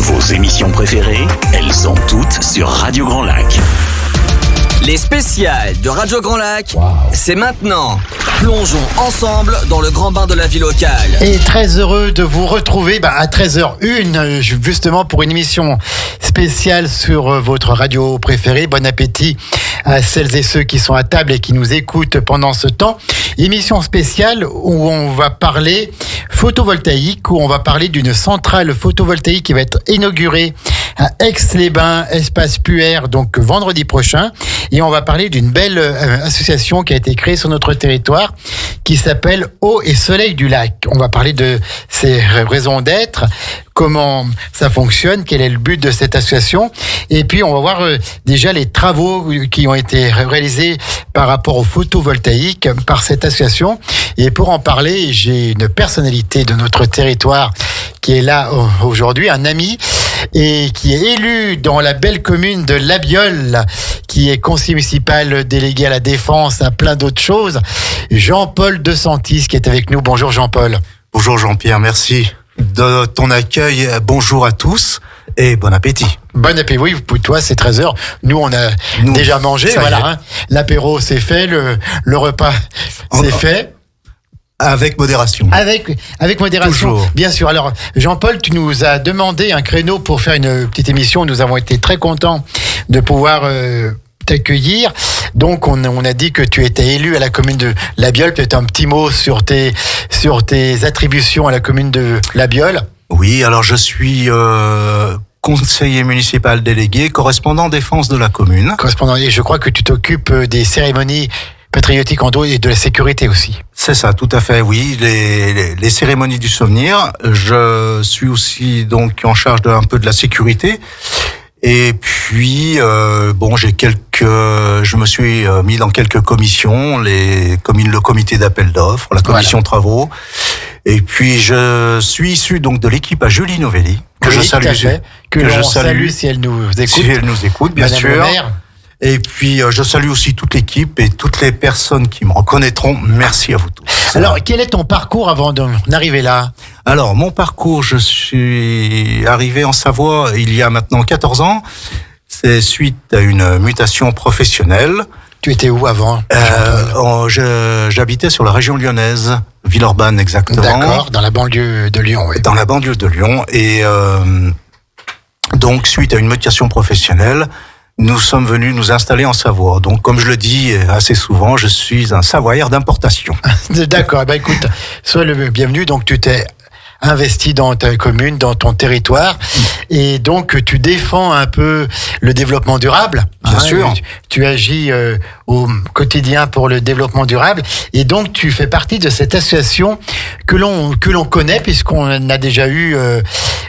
Vos émissions préférées, elles sont toutes sur Radio Grand Lac. Les spéciales de Radio Grand Lac, c'est maintenant. Plongeons ensemble dans le grand bain de la vie locale. Et très heureux de vous retrouver à 13h01, justement pour une émission spéciale sur votre radio préférée. Bon appétit à celles et ceux qui sont à table et qui nous écoutent pendant ce temps. Émission spéciale où on va parler photovoltaïque, où on va parler d'une centrale photovoltaïque qui va être inaugurée à Aix-les-Bains, espace Puer, donc vendredi prochain. Et on va parler d'une belle association qui a été créée sur notre territoire qui s'appelle Eau et Soleil du Lac. On va parler de ses raisons d'être, comment ça fonctionne, quel est le but de cette association. Et puis on va voir déjà les travaux qui ont été réalisés par rapport au photovoltaïque par cette association. Et pour en parler, j'ai une personnalité de notre territoire qui est là aujourd'hui, un ami, et qui est élu dans la belle commune de Labiole, qui est conseiller municipal délégué à la défense, à plein d'autres choses. Jean-Paul De Santis qui est avec nous. Bonjour Jean-Paul. Bonjour Jean-Pierre, merci de ton accueil. Bonjour à tous et bon appétit. Bon appétit, oui, pour toi c'est 13h. Nous on a déjà mangé, voilà. L'apéro c'est fait, le repas c'est fait. Avec modération. Avec modération, toujours. Bien sûr. Alors, Jean-Paul, tu nous as demandé un créneau pour faire une petite émission. Nous avons été très contents de pouvoir t'accueillir. Donc, on a dit que tu étais élu à la commune de Labiole. Peut-être un petit mot sur tes attributions à la commune de Labiole. Oui, alors je suis conseiller municipal délégué, correspondant défense de la commune. Correspondant, et je crois que tu t'occupes des cérémonies patriotique en dos et de la sécurité aussi. C'est ça, tout à fait, oui. Les cérémonies du souvenir. Je suis aussi donc en charge un peu de la sécurité. Et puis, je me suis mis dans quelques commissions, le comité d'appel d'offres, la commission travaux. Et puis, je suis issu donc de l'équipe à Julie Novelli, que je salue. Que je salue si elle nous écoute. Si elle nous écoute, bien Madame sûr. Et puis, je salue aussi toute l'équipe et toutes les personnes qui me reconnaîtront. Merci à vous tous. Alors, quel est ton parcours avant d'en arriver là ? Alors, mon parcours, je suis arrivé en Savoie il y a maintenant 14 ans. C'est suite à une mutation professionnelle. Tu étais où avant ? J'habitais sur la région lyonnaise, Villeurbanne exactement. D'accord, dans la banlieue de Lyon, oui. Dans la banlieue de Lyon. Et donc, suite à une mutation professionnelle, nous sommes venus nous installer en Savoie. Donc, comme je le dis assez souvent, je suis un Savoyard d'importation. D'accord. Écoute, sois le bienvenu. Donc, tu t'es investi dans ta commune, dans ton territoire, et donc tu défends un peu le développement durable. Bien sûr. Tu agis au quotidien pour le développement durable, et donc tu fais partie de cette association que l'on connaît, puisqu'on a déjà eu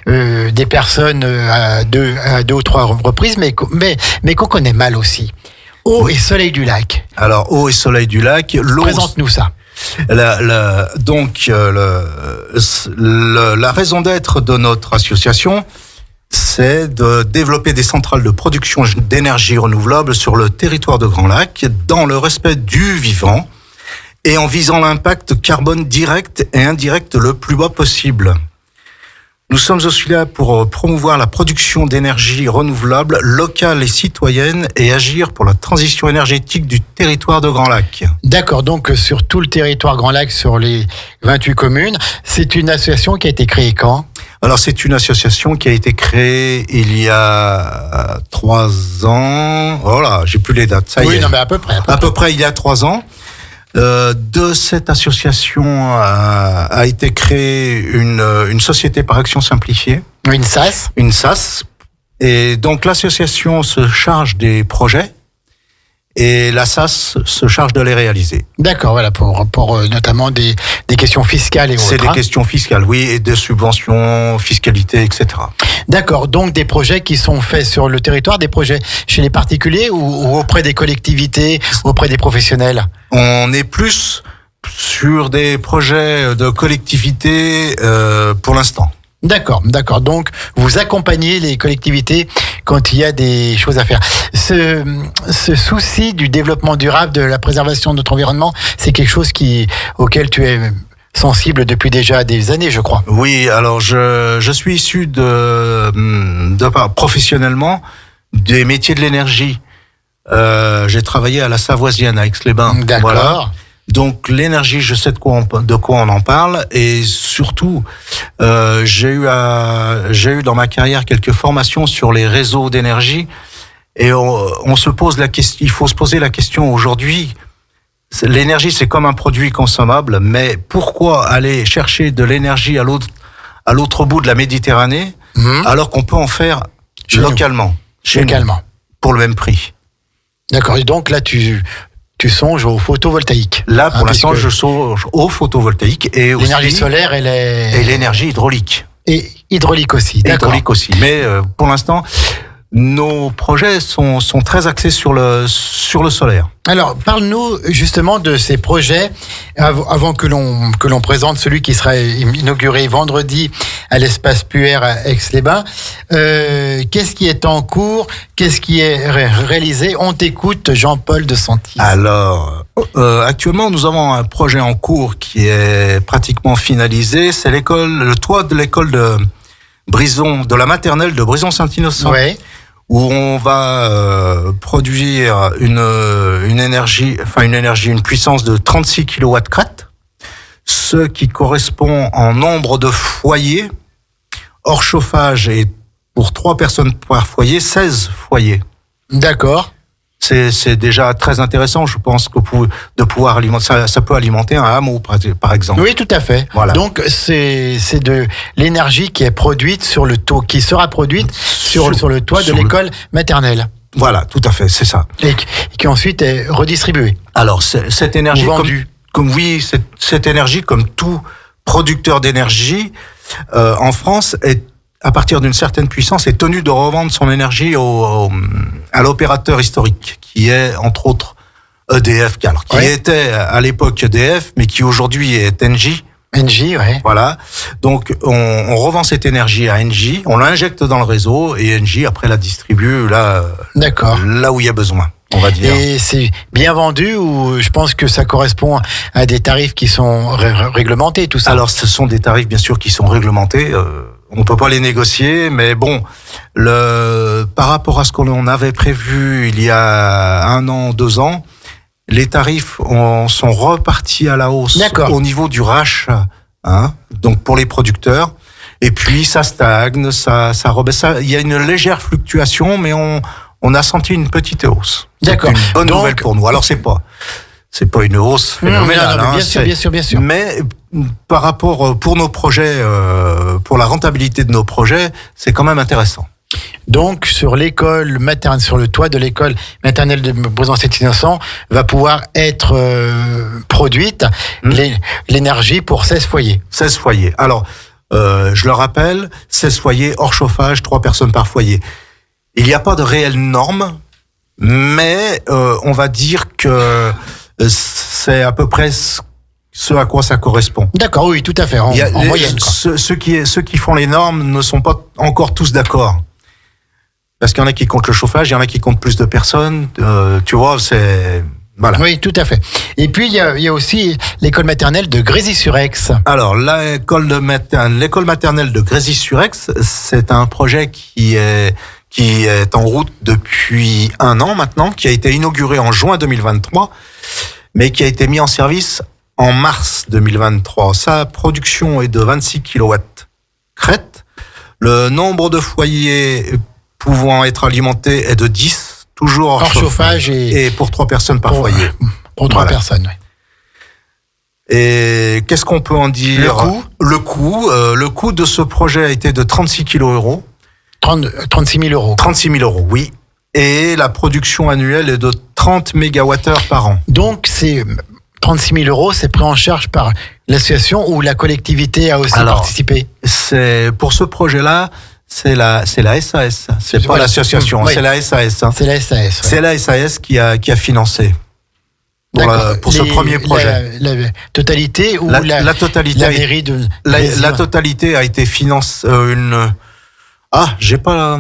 des personnes à deux ou trois reprises, mais qu'on connaît mal aussi. Eau et Soleil du Lac. Alors, Eau et Soleil du Lac. Présente-nous ça. La raison d'être de notre association, c'est de développer des centrales de production d'énergie renouvelable sur le territoire de Grand Lac, dans le respect du vivant et en visant l'impact carbone direct et indirect le plus bas possible. Nous sommes aussi là pour promouvoir la production d'énergie renouvelable locale et citoyenne et agir pour la transition énergétique du territoire de Grand Lac. D'accord, donc sur tout le territoire Grand Lac, sur les 28 communes, c'est une association qui a été créée quand ? Alors c'est une association qui a été créée il y a 3 ans. Voilà, j'ai plus les dates, ça y est. Oui, non mais à peu près. À peu près il y a 3 ans. De cette association a été créée une société par action simplifiée. Une SAS. Une SAS. Et donc l'association se charge des projets et la SAS se charge de les réaliser. D'accord, voilà, pour notamment des questions fiscales et autres. C'est des questions fiscales, oui, et des subventions, fiscalité, etc. D'accord, donc des projets qui sont faits sur le territoire, des projets chez les particuliers ou auprès des collectivités, auprès des professionnels ? On est plus sur des projets de collectivité pour l'instant. D'accord. Donc, vous accompagnez les collectivités quand il y a des choses à faire. Ce souci du développement durable, de la préservation de notre environnement, c'est quelque chose auquel tu es sensible depuis déjà des années, je crois. Oui, alors je suis issu professionnellement des métiers de l'énergie. J'ai travaillé à la Savoisienne, à Aix-les-Bains. D'accord. Voilà. Donc l'énergie, je sais de quoi on en parle, et surtout j'ai eu dans ma carrière quelques formations sur les réseaux d'énergie, et on se pose la question. Il faut se poser la question aujourd'hui. L'énergie, c'est comme un produit consommable, mais pourquoi aller chercher de l'énergie à l'autre bout de la Méditerranée, alors qu'on peut en faire localement, chez nous, pour le même prix. D'accord. Et donc là, tu songes au photovoltaïque. Là, pour l'instant, je songe au photovoltaïque et aussi l'énergie solaire, et l'énergie hydraulique. Et hydraulique aussi. D'accord. Hydraulique aussi. Mais pour l'instant, nos projets sont très axés sur le solaire. Alors, parle-nous justement de ces projets avant que l'on présente celui qui sera inauguré vendredi à l'espace Puer à Aix-les-Bains. Qu'est-ce qui est en cours? Qu'est-ce qui est réalisé? On t'écoute, Jean-Paul de Santis. Alors, actuellement, nous avons un projet en cours qui est pratiquement finalisé. C'est le toit de l'école de Brison, de la maternelle de Brison-Saint-Innocent. Ouais. Où on va produire une puissance de 36 kW crête, ce qui correspond en nombre de foyers, hors chauffage, et pour 3 personnes par foyer, 16 foyers. D'accord. C'est déjà très intéressant, je pense, de pouvoir alimenter. Ça peut alimenter un hameau, par exemple. Oui, tout à fait. Voilà. Donc c'est de l'énergie qui est produite sur le toit, qui sera produite sur le toit de l'école maternelle. Voilà, tout à fait, c'est ça. Et qui ensuite est redistribuée. Alors cette énergie, vendue. Cette énergie, comme tout producteur d'énergie en France, à partir d'une certaine puissance, est tenu de revendre son énergie à l'opérateur historique, qui est entre autres EDF, qui était à l'époque EDF, mais qui aujourd'hui est Engie. Engie, ouais. Voilà. Donc on revend cette énergie à Engie, on l'injecte dans le réseau, et Engie après la distribue là où il y a besoin, on va dire. Et c'est bien vendu, ou je pense que ça correspond à des tarifs qui sont réglementés, tout ça? Alors ce sont des tarifs bien sûr qui sont réglementés. On peut pas les négocier, mais bon, par rapport à ce qu'on avait prévu il y a 1 an, 2 ans, les tarifs sont repartis à la hausse. D'accord. Au niveau du rachat, donc pour les producteurs. Et puis ça stagne, ça rebaisse. Il y a une légère fluctuation, mais on a senti une petite hausse. D'accord. C'est une bonne nouvelle pour nous. Alors c'est pas une hausse phénoménale. Non, bien sûr. Mais par rapport, pour nos projets, pour la rentabilité de nos projets, c'est quand même intéressant. Donc, sur l'école maternelle, sur le toit de l'école maternelle de Brison-Saint-Innocent, va pouvoir être produite l'énergie pour 16 foyers. 16 foyers. Alors, je le rappelle, 16 foyers hors chauffage, 3 personnes par foyer. Il n'y a pas de réelle norme, mais on va dire que c'est à peu près ce à quoi ça correspond. D'accord, oui, tout à fait, en moyenne. Ceux qui font les normes ne sont pas encore tous d'accord. Parce qu'il y en a qui comptent le chauffage, il y en a qui comptent plus de personnes. Tu vois, c'est... Voilà. Oui, tout à fait. Et puis, il y a aussi l'école maternelle de Grésy-sur-Aix. Alors, l'école maternelle de Grésy-sur-Aix, c'est un projet qui est en route depuis 1 an maintenant, qui a été inauguré en juin 2023, mais qui a été mis en service en mars 2023. Sa production est de 26 kW crête. Le nombre de foyers pouvant être alimentés est de 10, toujours hors chauffage et pour 3 personnes par foyer. Pour 3 personnes, oui. Et qu'est-ce qu'on peut en dire? Le coût de ce projet a été de 36 €. 36 000 euros. 36 000 €, oui. Et la production annuelle est de 30 MWh par an. Donc, c'est 36 000 euros, c'est pris en charge par l'association, ou la collectivité a aussi participé? Pour ce projet-là, c'est la SAS. C'est pas l'association, oui. C'est la SAS. C'est la SAS. Ouais. C'est la SAS qui a financé pour ce premier projet. La totalité, ou la totalité, la mairie de la totalité a été financée. J'ai pas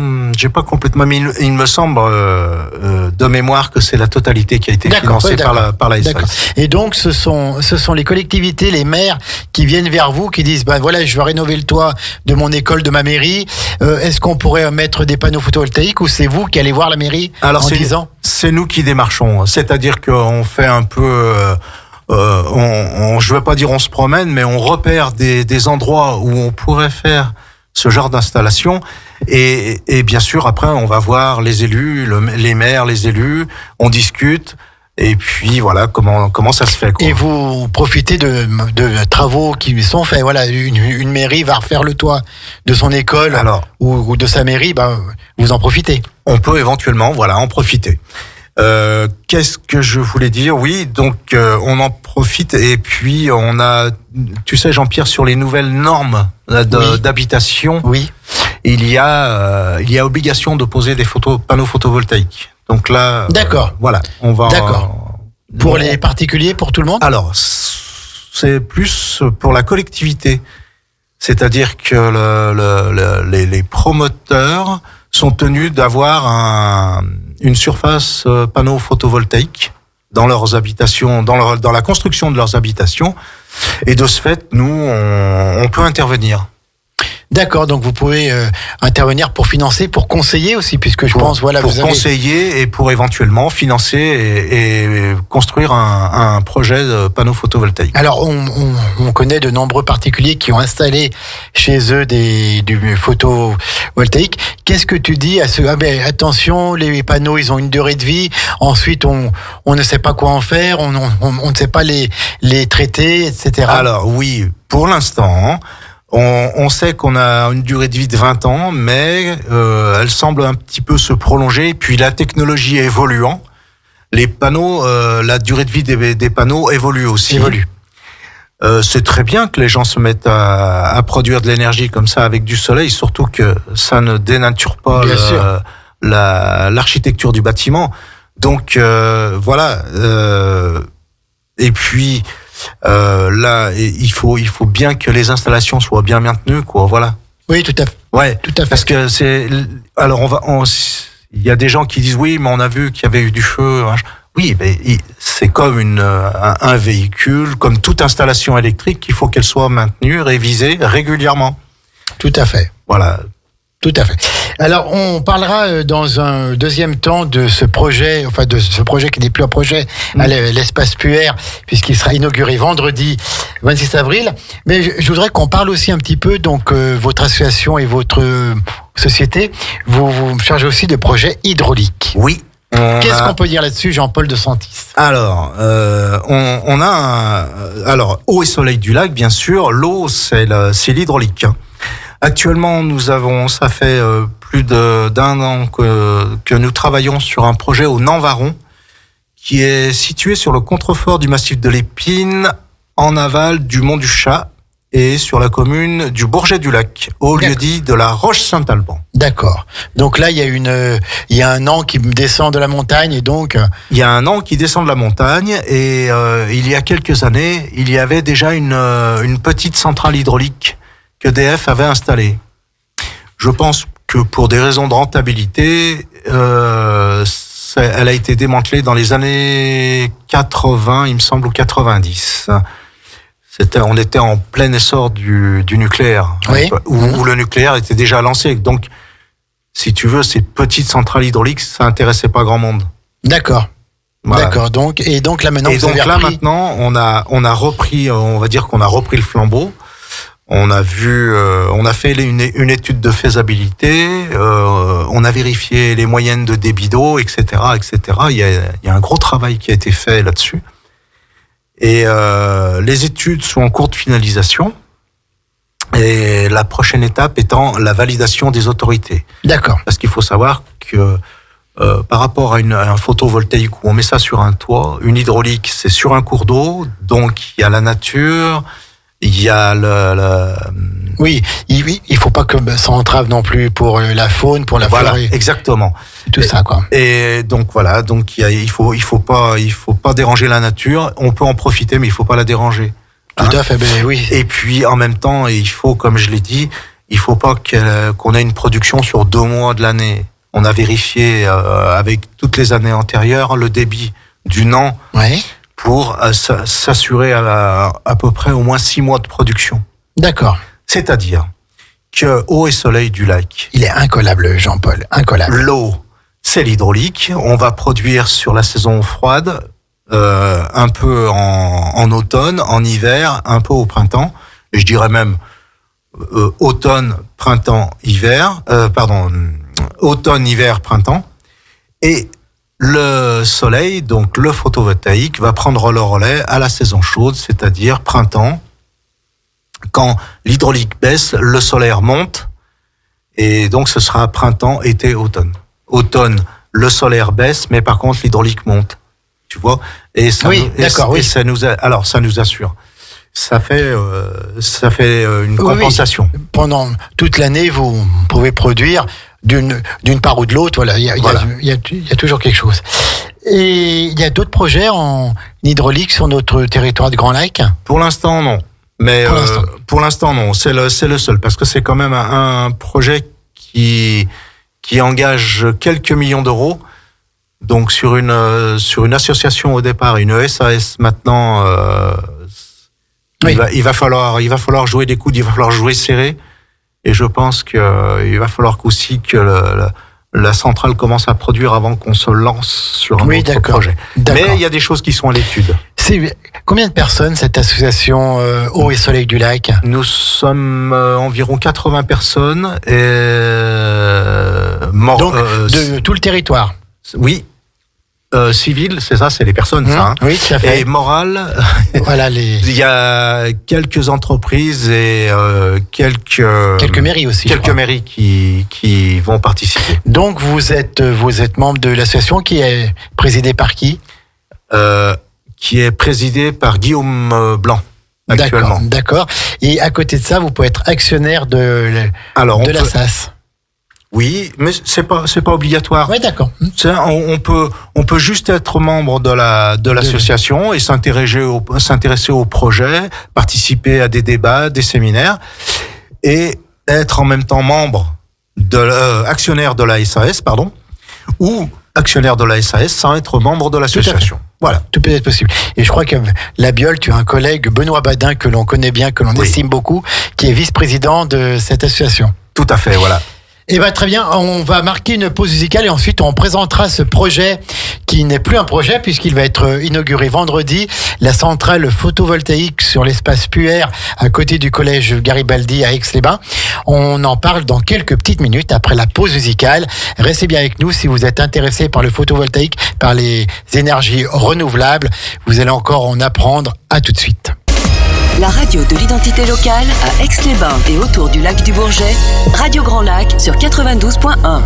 complètement, mais il me semble de mémoire que c'est la totalité qui a été financée par la SOS. D'accord. Et donc ce sont les collectivités, les maires qui viennent vers vous, qui disent voilà, je veux rénover le toit de mon école, de ma mairie. Est-ce qu'on pourrait mettre des panneaux photovoltaïques ou c'est vous qui allez voir la mairie disant c'est nous qui démarchons, c'est-à-dire qu'on fait un peu je veux pas dire on se promène, mais on repère des endroits où on pourrait faire ce genre d'installation et bien sûr après on va voir les élus, les maires, les élus, on discute et puis voilà comment ça se fait quoi. Et vous profitez de travaux qui sont faits. Voilà, une mairie va refaire le toit de son école ou de sa mairie, vous en profitez. On peut éventuellement en profiter. Qu'est-ce que je voulais dire? Oui, donc on en profite et puis on a, tu sais Jean-Pierre, sur les nouvelles normes d'habitation, il y a obligation de poser des panneaux photovoltaïques. Donc là, d'accord. On va. D'accord. Pour les particuliers, pour tout le monde? Alors, c'est plus pour la collectivité, c'est-à-dire que les promoteurs sont tenus d'avoir une surface panneau photovoltaïque dans leurs habitations, dans la construction de leurs habitations. Et de ce fait, nous, on peut intervenir. D'accord, donc vous pouvez intervenir pour financer, pour conseiller aussi, puisque je pense, voilà, pour conseiller et pour éventuellement financer et construire un projet de panneau photovoltaïque. Alors, on connaît de nombreux particuliers qui ont installé chez eux du photovoltaïque. Qu'est-ce que tu dis à attention, les panneaux, ils ont une durée de vie. Ensuite, on ne sait pas quoi en faire, on ne sait pas les traiter, etc. Alors oui, pour l'instant. On sait qu'on a une durée de vie de 20 ans, mais elle semble un petit peu se prolonger. Et puis la technologie évoluant, les panneaux, la durée de vie des panneaux évolue aussi. C'est très bien que les gens se mettent à produire de l'énergie comme ça avec du soleil, surtout que ça ne dénature pas l'architecture du bâtiment. Donc voilà. Et puis là, il faut bien que les installations soient bien maintenues, quoi. Voilà. Oui, tout à fait. Ouais, tout à fait. Parce que il y a des gens qui disent oui, mais on a vu qu'il y avait eu du feu. Oui, mais c'est comme un véhicule, comme toute installation électrique, il faut qu'elle soit maintenue, révisée régulièrement. Tout à fait. Voilà. Tout à fait. Alors, on parlera dans un deuxième temps de ce projet, qui n'est plus un projet, à l'espace Puer, puisqu'il sera inauguré vendredi 26 avril. Mais je voudrais qu'on parle aussi un petit peu, donc, votre association et votre société, vous chargez aussi de projets hydrauliques. Oui. Qu'est-ce qu'on peut dire là-dessus, Jean-Paul de Santis? Alors, on a eau et soleil du lac, bien sûr. L'eau, c'est l'hydraulique. Actuellement, ça fait plus d'un an que nous travaillons sur un projet au Nant-Varon, qui est situé sur le contrefort du massif de l'Épine, en aval du Mont du Chat, et sur la commune du Bourget-du-Lac, au lieu-dit de la Roche-Saint-Alban. D'accord. Donc là, il y a un an qui descend de la montagne, et donc... Il y a un an qui descend de la montagne, et il y a quelques années, il y avait déjà une petite centrale hydraulique qu'EDF avait installée. Je pense que pour des raisons de rentabilité, elle a été démantelée dans les années 80, il me semble, ou 90. On était en plein essor du nucléaire, où le nucléaire était déjà lancé. Donc, si tu veux, ces petites centrales hydrauliques, ça intéressait pas grand monde. D'accord. Voilà. D'accord. Donc là maintenant, maintenant, on a repris, on va dire qu'on a repris le flambeau. On a fait une étude de faisabilité, on a vérifié les moyennes de débit d'eau, etc., etc. Il y a un gros travail qui a été fait là-dessus. Et les études sont en cours de finalisation. Et la prochaine étape étant la validation des autorités. D'accord. Parce qu'il faut savoir que par rapport à un photovoltaïque où on met ça sur un toit, une hydraulique, c'est sur un cours d'eau, donc il y a la nature. Il y a Oui, il faut pas que ça entrave non plus pour la faune, pour la flore. Voilà, exactement. Tout ça, quoi. Et donc voilà, donc il faut pas déranger la nature. On peut en profiter, mais il faut pas la déranger. Tout à fait, oui. Et puis en même temps, il faut, comme je l'ai dit, il faut pas qu'on ait une production sur 2 mois de l'année. On a vérifié avec toutes les années antérieures le débit du Nant pour s'assurer à peu près au moins 6 mois de production. D'accord. C'est-à-dire que eau et soleil du lac. Il est incollable, Jean-Paul, incollable. L'eau, c'est l'hydraulique. On va produire sur la saison froide, un peu en automne, en hiver, un peu au printemps. Et je dirais même automne, printemps, hiver. Automne, hiver, printemps. Et le soleil, donc le photovoltaïque, va prendre le relais à la saison chaude, c'est-à-dire printemps. Quand l'hydraulique baisse, le solaire monte, et donc ce sera printemps, été, automne. Automne, le solaire baisse, mais par contre l'hydraulique monte. Tu vois ? Et ça, ça nous assure. Ça fait une compensation. Oui. Pendant toute l'année, vous pouvez produire d'une part ou de l'autre. Voilà, il y a toujours quelque chose. Et il y a d'autres projets en hydraulique sur notre territoire de Grand Lac ? Pour l'instant, non. Mais pour l'instant, non. C'est le seul, parce que c'est quand même un projet qui engage quelques millions d'euros. Donc sur une association au départ, une SAS maintenant, il va falloir jouer des coudes, il va falloir jouer serré. Et je pense qu'il va falloir aussi que la centrale commence à produire avant qu'on se lance sur un autre projet. D'accord. Mais il y a des choses qui sont à l'étude. Combien de personnes, cette association Eau et Soleil du Lac ? Nous sommes environ 80 personnes. Donc, de tout le territoire ? Oui. Civil, c'est ça, c'est les personnes, ça. Hein. Oui, tout à fait. Et morale, voilà il y a quelques entreprises et quelques mairies aussi. Quelques mairies qui vont participer. Donc vous êtes membre de l'association qui est présidée par qui ? Qui est présidée par Guillaume Blanc. Actuellement. D'accord. Et à côté de ça, vous pouvez être actionnaire de la SAS. Oui, mais c'est pas obligatoire. Oui, d'accord. On peut juste être membre de l'association et s'intéresser au projet, participer à des débats, des séminaires et être en même temps membre actionnaire de la SAS, ou actionnaire de la SAS sans être membre de l'association. Voilà. Tout peut être possible. Et je crois que la Biole, tu as un collègue, Benoît Badin, que l'on connaît bien, que l'on estime beaucoup, qui est vice-président de cette association. Tout à fait, voilà. Eh bien, très bien. On va marquer une pause musicale et ensuite on présentera ce projet qui n'est plus un projet puisqu'il va être inauguré vendredi. La centrale photovoltaïque sur l'espace Puer à côté du collège Garibaldi à Aix-les-Bains. On en parle dans quelques petites minutes après la pause musicale. Restez bien avec nous si vous êtes intéressé par le photovoltaïque, par les énergies renouvelables. Vous allez encore en apprendre. À tout de suite. La radio de l'identité locale à Aix-les-Bains et autour du lac du Bourget, Radio Grand Lac sur 92.1.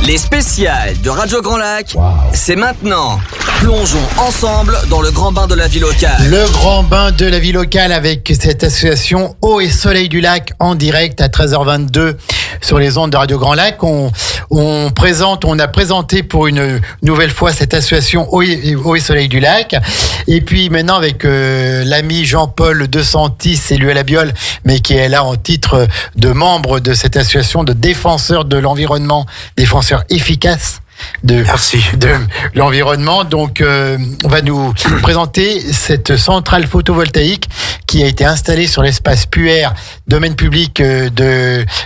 Les spéciales de Radio Grand Lac, c'est maintenant. Plongeons ensemble dans le grand bain de la vie locale. Le grand bain de la vie locale avec cette association Eau et Soleil du Lac en direct à 13h22 sur les ondes de Radio Grand Lac. On a présenté pour une nouvelle fois cette association Eau et Soleil du Lac. Et puis maintenant avec l'ami Jean-Paul De Santis, élu à la Biole, mais qui est là en titre de membre de cette association de défenseurs de l'environnement, défenseurs efficaces de l'environnement. Donc on va nous présenter cette centrale photovoltaïque qui a été installée sur l'espace Puer, domaine public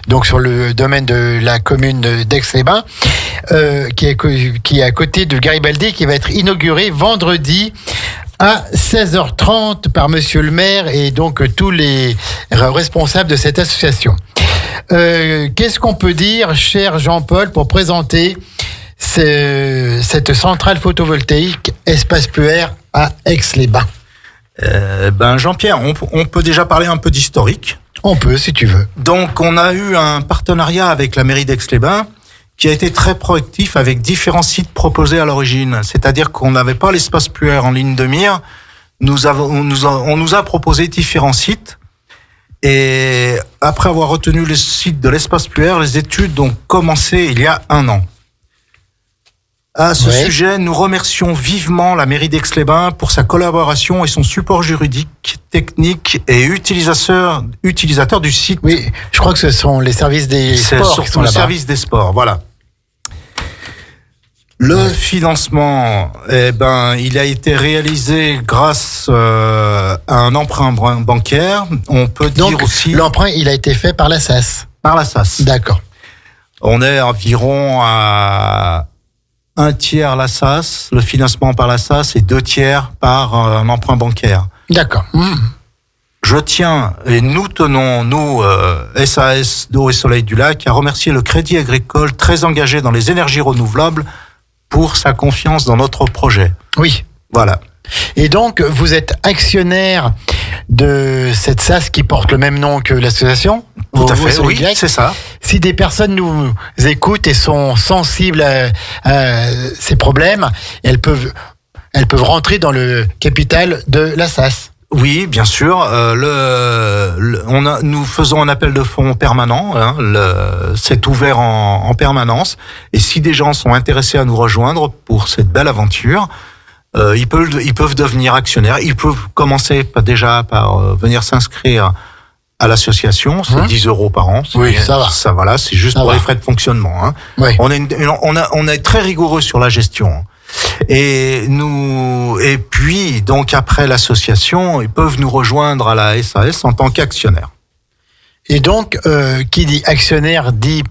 donc sur le domaine de la commune d'Aix-les-Bains, qui est à côté de Garibaldi, qui va être inaugurée vendredi à 16h30 par monsieur le maire et donc tous les responsables de cette association. Qu'est-ce qu'on peut dire, cher Jean-Paul, pour présenter cette centrale photovoltaïque Espace Puer à Aix-les-Bains? Jean-Pierre, on peut déjà parler un peu d'historique. On peut, si tu veux. Donc, on a eu un partenariat avec la mairie d'Aix-les-Bains qui a été très proactif avec différents sites proposés à l'origine. C'est-à-dire qu'on n'avait pas l'espace Puer en ligne de mire. On nous a proposé différents sites. Et après avoir retenu le site de l'espace Puer, les études ont commencé il y a 1 an. À ce sujet, nous remercions vivement la mairie d'Aix-les-Bains pour sa collaboration et son support juridique, technique et utilisateur du site. Oui, je crois que ce sont les services des sports qui sont là-bas. Le service des sports, voilà. Le financement, il a été réalisé grâce à un emprunt bancaire. On peut dire aussi... l'emprunt, il a été fait par la SAS. Par la SAS. D'accord. On est environ à 1/3 la SAS, le financement par la SAS, et 2/3 par un emprunt bancaire. D'accord. Je tiens, et nous tenons, nous, SAS d'eau et soleil du lac, à remercier le Crédit Agricole, très engagé dans les énergies renouvelables, pour sa confiance dans notre projet. Oui. Voilà. Et donc, vous êtes actionnaire de cette SAS qui porte le même nom que l'association ? Tout à fait, oui, c'est ça. Si des personnes nous écoutent et sont sensibles à ces problèmes, elles peuvent rentrer dans le capital de la SAS. Oui, bien sûr. Nous faisons un appel de fonds permanent. C'est ouvert en permanence. Et si des gens sont intéressés à nous rejoindre pour cette belle aventure, ils peuvent devenir actionnaires. Ils peuvent commencer par venir s'inscrire à l'association. C'est 10 € par an. Oui, ça va. Ça, voilà, c'est juste pour les frais de fonctionnement. Oui. On est très rigoureux sur la gestion. Et puis, donc, après l'association, ils peuvent nous rejoindre à la SAS en tant qu'actionnaires. Et donc, qui dit actionnaire dit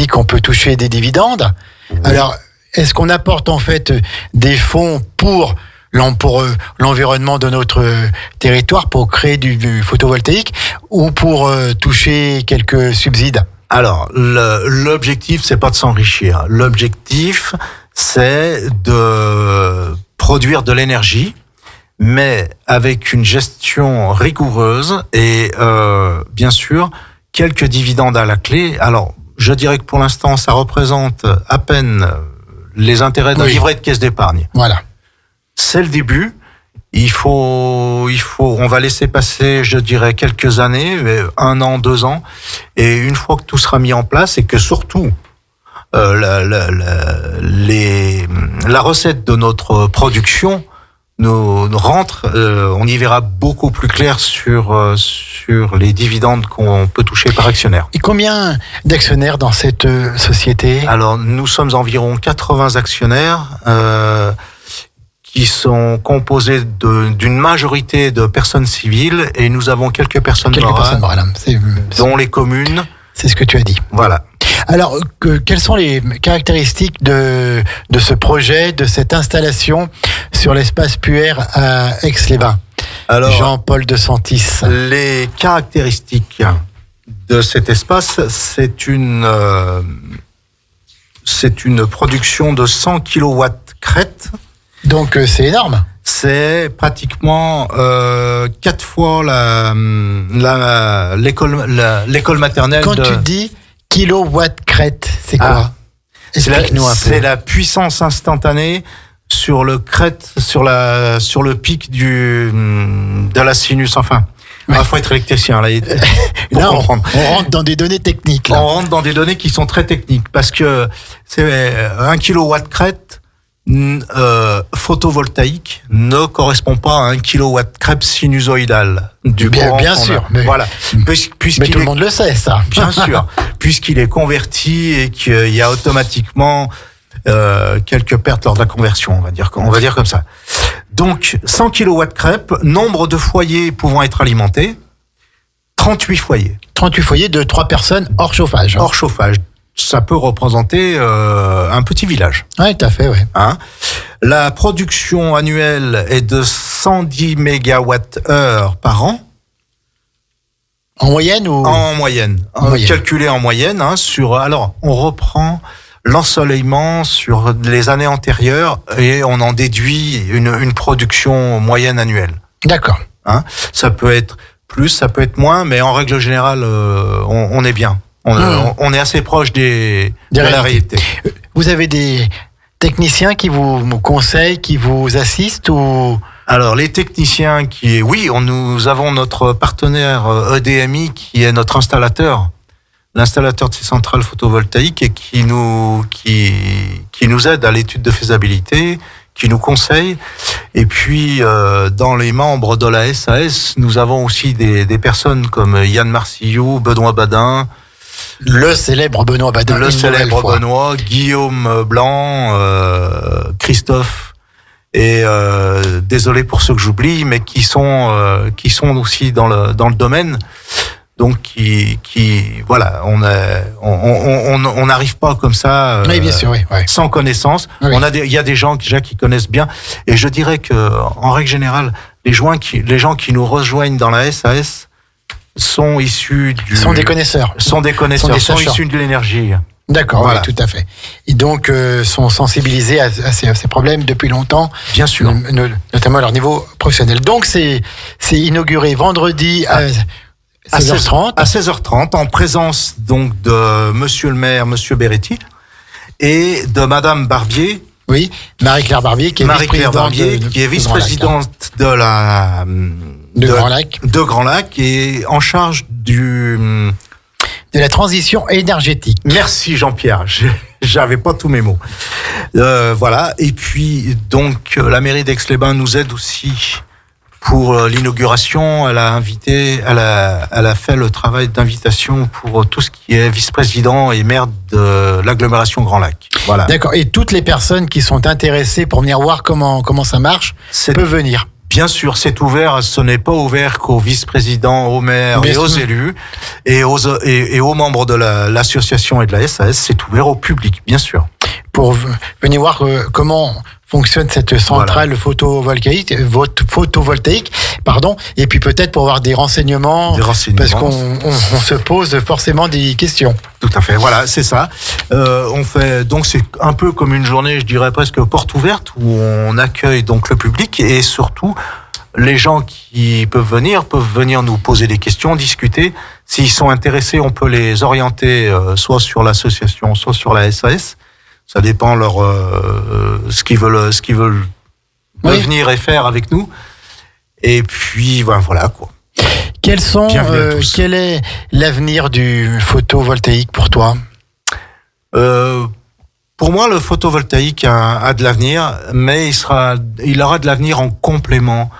qu'on peut toucher des dividendes. Oui. Alors, est-ce qu'on apporte en fait des fonds pour l'environnement de notre territoire, pour créer du photovoltaïque, ou pour toucher quelques subsides ? Alors, l'objectif, c'est pas de s'enrichir. L'objectif, c'est de produire de l'énergie, mais avec une gestion rigoureuse et bien sûr quelques dividendes à la clé. Alors, je dirais que pour l'instant, ça représente à peine les intérêts d'un livret de caisse d'épargne. Voilà. C'est le début. On va laisser passer, je dirais, quelques années, 1 an, 2 ans, et une fois que tout sera mis en place et que surtout la recette de notre production nous rentre, on y verra beaucoup plus clair sur les dividendes qu'on peut toucher par actionnaire. Et combien d'actionnaires dans cette société ? Alors, nous sommes environ 80 actionnaires qui sont composés d'une majorité de personnes civiles, et nous avons quelques personnes morales, dont les communes. C'est ce que tu as dit. Voilà. Alors, quelles sont les caractéristiques de ce projet, de cette installation sur l'espace Puer à Aix-les-Bains ? Alors, Jean-Paul de Santis. Les caractéristiques de cet espace, c'est une production de 100 kW crête. Donc, c'est énorme. C'est pratiquement 4 fois l'école maternelle. Quand tu dis kilowatt crête, c'est quoi ? Explique-nous un peu. C'est la puissance instantanée sur le crête, sur le pic de la sinus. Enfin, il faut être électricien là. Là, on rentre dans des données techniques. Là. On rentre dans des données qui sont très techniques, parce que c'est 1 kilowatt crête photovoltaïque ne correspond pas à 1 kilowatt crête sinusoïdal du courant. Bien sûr. Mais voilà. Mais tout le monde le sait, ça. Bien sûr. Puisqu'il est converti et qu'il y a automatiquement quelques pertes lors de la conversion, on va dire comme ça. Donc, 100 kW crêpe, nombre de foyers pouvant être alimentés, 38 foyers. 38 foyers de 3 personnes hors chauffage. Hors chauffage. Ça peut représenter un petit village. Oui, tout à fait, oui. La production annuelle est de 110 mégawattheures par an. En moyenne ou ? En moyenne. Calculé en moyenne. Alors, on reprend l'ensoleillement sur les années antérieures et on en déduit une production moyenne annuelle. D'accord. Ça peut être plus, ça peut être moins, mais en règle générale, on est bien. On est assez proche de la réalité. Vous avez des techniciens qui vous conseillent, qui vous assistent ou... Alors, les techniciens nous avons notre partenaire EDMI qui est notre installateur. l'installateur de ces centrales photovoltaïques et qui nous aide à l'étude de faisabilité, qui nous conseille. Et puis, dans les membres de la SAS, nous avons aussi des personnes comme Yann Marcillou, Benoît Badin, le célèbre Benoît Badin, Benoît, Guillaume Blanc, Christophe, et désolé pour ceux que j'oublie, mais qui sont aussi dans le domaine. Donc voilà, on n'arrive pas comme ça oui, bien sûr, oui. sans connaissance. Oui. Il y a des gens déjà qui connaissent bien, et je dirais que en règle générale, les gens qui nous rejoignent dans la SAS sont issus sont des connaisseurs, sont issus de l'énergie. D'accord, voilà. Oui, tout à fait. Et donc sont sensibilisés à ces problèmes depuis longtemps. Bien sûr, notamment à leur niveau professionnel. Donc c'est inauguré vendredi à 16h30. À 16h30, en présence donc de Monsieur le maire, Monsieur Beretti, et de Madame Barbier. Oui, Marie-Claire Barbier, qui est vice-présidente de Grand Lac, et en charge de la transition énergétique. Merci Jean-Pierre, j'avais pas tous mes mots. Voilà, et puis donc la mairie d'Aix-les-Bains nous aide aussi pour l'inauguration. Elle a fait le travail d'invitation pour tout ce qui est vice-président et maire de l'agglomération Grand Lac. Voilà. D'accord. Et toutes les personnes qui sont intéressées pour venir voir comment ça marche peuvent venir. Bien sûr, c'est ouvert. Ce n'est pas ouvert qu'aux vice-présidents, aux maires et aux élus et aux membres de l'association et de la SAS. C'est ouvert au public, bien sûr. Pour venir voir comment fonctionne cette centrale photovoltaïque, et puis peut-être pour avoir des renseignements. Parce qu'on se pose forcément des questions. Tout à fait, voilà, c'est ça. On fait donc, c'est un peu comme une journée, je dirais presque porte ouverte, où on accueille donc le public, et surtout les gens qui peuvent venir nous poser des questions, discuter. S'ils sont intéressés, on peut les orienter soit sur l'association, soit sur la SAS. Ça dépend ce qu'ils veulent devenir et faire avec nous. Et puis voilà quoi. Quel est l'avenir du photovoltaïque pour toi ? Pour moi, le photovoltaïque a de l'avenir, mais il aura de l'avenir en complément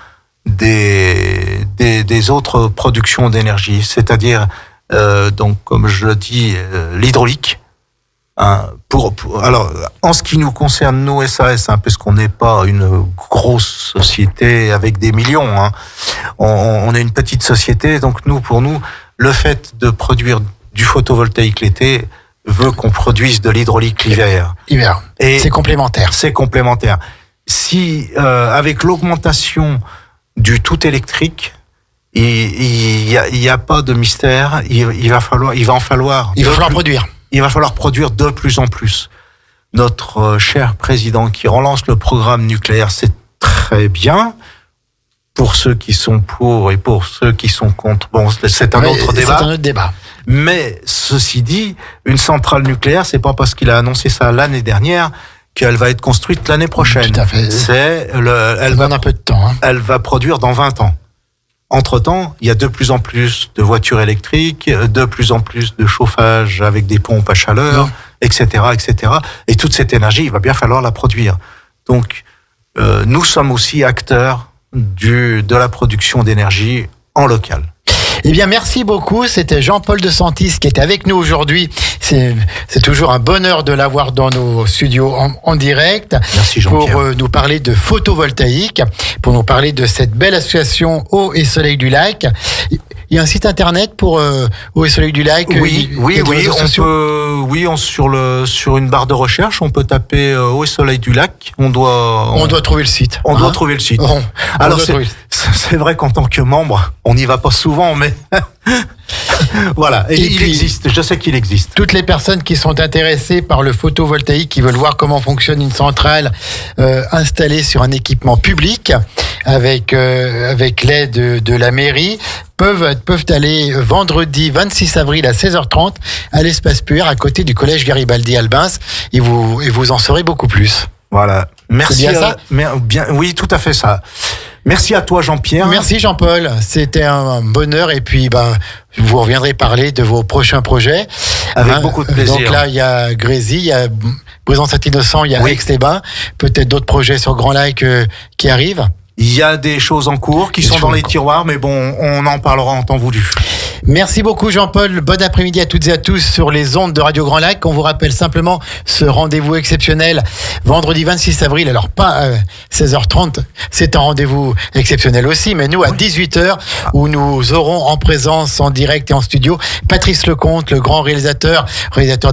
des autres productions d'énergie, c'est-à-dire donc comme je le dis, l'hydraulique. Alors, en ce qui nous concerne, nous, SAS, parce qu'on n'est pas une grosse société avec des millions, on est une petite société, donc pour nous, le fait de produire du photovoltaïque l'été veut qu'on produise de l'hydraulique l'hiver. Et c'est complémentaire. C'est complémentaire. Si, avec l'augmentation du tout électrique, il y a pas de mystère, il va falloir produire. Il va falloir produire de plus en plus. Notre cher président qui relance le programme nucléaire, c'est très bien pour ceux qui sont pour et pour ceux qui sont contre. Bon, c'est un autre débat. Mais ceci dit, une centrale nucléaire, c'est pas parce qu'il a annoncé ça l'année dernière qu'elle va être construite l'année prochaine. Tout à fait. Elle va un peu de temps. Elle va produire dans 20 ans. Entre-temps, il y a de plus en plus de voitures électriques, de plus en plus de chauffage avec des pompes à chaleur, etc., etc. Et toute cette énergie, il va bien falloir la produire. Donc, nous sommes aussi acteurs de la production d'énergie en local. Eh bien, merci beaucoup. C'était Jean-Paul De Santis qui était avec nous aujourd'hui. C'est toujours un bonheur de l'avoir dans nos studios en direct. Merci Jean-Pierre. Pour nous parler de photovoltaïque, pour nous parler de cette belle association Eau et Soleil du Lac. Il y a un site internet pour Eau et Soleil du Lac. Oui, sur une barre de recherche, on peut taper Eau et Soleil du Lac. On doit trouver le site. On doit trouver le site. Alors c'est vrai qu'en tant que membre, on n'y va pas souvent, mais voilà. Et il existe. Je sais qu'il existe. Toutes les personnes qui sont intéressées par le photovoltaïque, qui veulent voir comment fonctionne une centrale installée sur un équipement public avec l'aide de la mairie, peuvent aller vendredi 26 avril à 16h30 à l'espace Puer à côté du collège Garibaldi Albins, et vous en saurez beaucoup plus. Voilà. Merci. C'est bien ça ? Oui, tout à fait ça. Merci à toi, Jean-Pierre. Merci Jean-Paul, c'était un bonheur et puis vous reviendrez parler de vos prochains projets. Avec beaucoup de plaisir. Donc là, il y a Grésy, il y a Brisant-Saint-Innocent, il y a Aix-les-Bains, peut-être d'autres projets sur Grand Lac qui arrivent. Il y a des choses en cours qui sont dans les tiroirs, mais bon, on en parlera en temps voulu. Merci beaucoup Jean-Paul, bon après-midi à toutes et à tous sur les ondes de Radio Grand Lac. On vous rappelle simplement ce rendez-vous exceptionnel vendredi 26 avril, alors pas 16h30, c'est un rendez-vous exceptionnel aussi, mais nous à 18h où nous aurons en présence en direct et en studio Patrice Lecomte, le grand réalisateur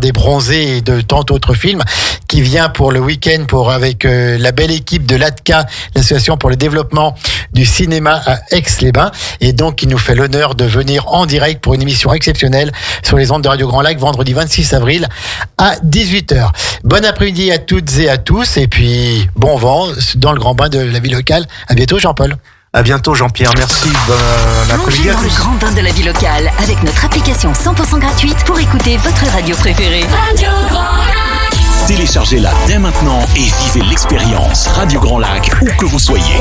des Bronzés et de tant d'autres films, qui vient pour le week-end avec la belle équipe de l'ATCA, l'association pour le développement du cinéma à Aix-les-Bains, et donc il nous fait l'honneur de venir en direct pour une émission exceptionnelle sur les ondes de Radio Grand Lac vendredi 26 avril à 18h. Bon après-midi à toutes et à tous et puis bon vent dans le grand bain de la vie locale. À bientôt Jean-Paul. À bientôt Jean-Pierre, merci. Plongez dans le grand bain de la vie locale avec notre application 100% gratuite pour écouter votre radio préférée. Radio Grand Lac. Téléchargez-la dès maintenant et vivez l'expérience Radio Grand Lac où que vous soyez.